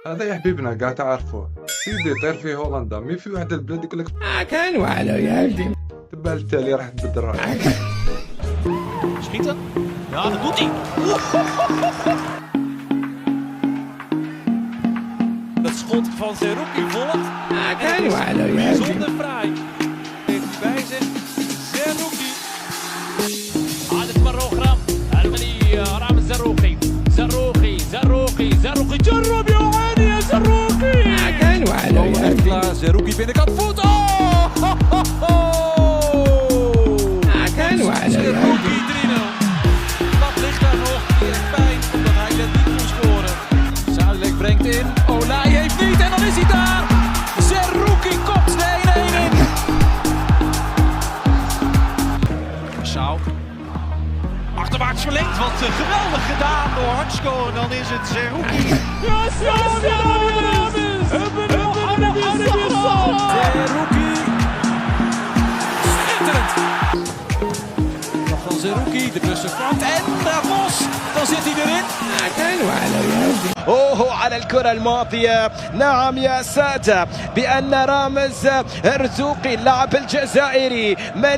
هذا يا حبيبنا قاعد تعرفه سيدي يطير في هولندا، مين في واحد البلاد يقول لك كان وعلى يا ابني. تبع التالي راح تبدل رأيك. Schieten? Ja, dat doet hij. Dat schot van Zerouki volgt. كان وعلى يا ابني. Bijzonder fraai. Heeft hij bij zich. Zerouki. عاد البروغرام الغني رامي الزروقي. زروقي جرب يا عيني يا زروقي. كان وعلى يا ابني. Zerouki binnenkant voet. كان وعلى يا Zerouki ابني. 3-0. Wat ligt daar nog direct bij, omdat hij net niet kon scoren. Zuidelijk brengt in. Olij heeft niet en dan is hij daar. Zerouki kopt de 1-1 in. Schau. Achterwaarts verlengd, wat geweldig gedaan door Hansko. En dan is het Zerouki. Zerouki. Schitterend. Nog van Zerouki, de tussenflank. En Ramos, dan zit hij erin. كان وعلى يا ابني. اوه على الكرة الماضية. نعم يا سادة بأن رامز رزوقي اللاعب الجزائري من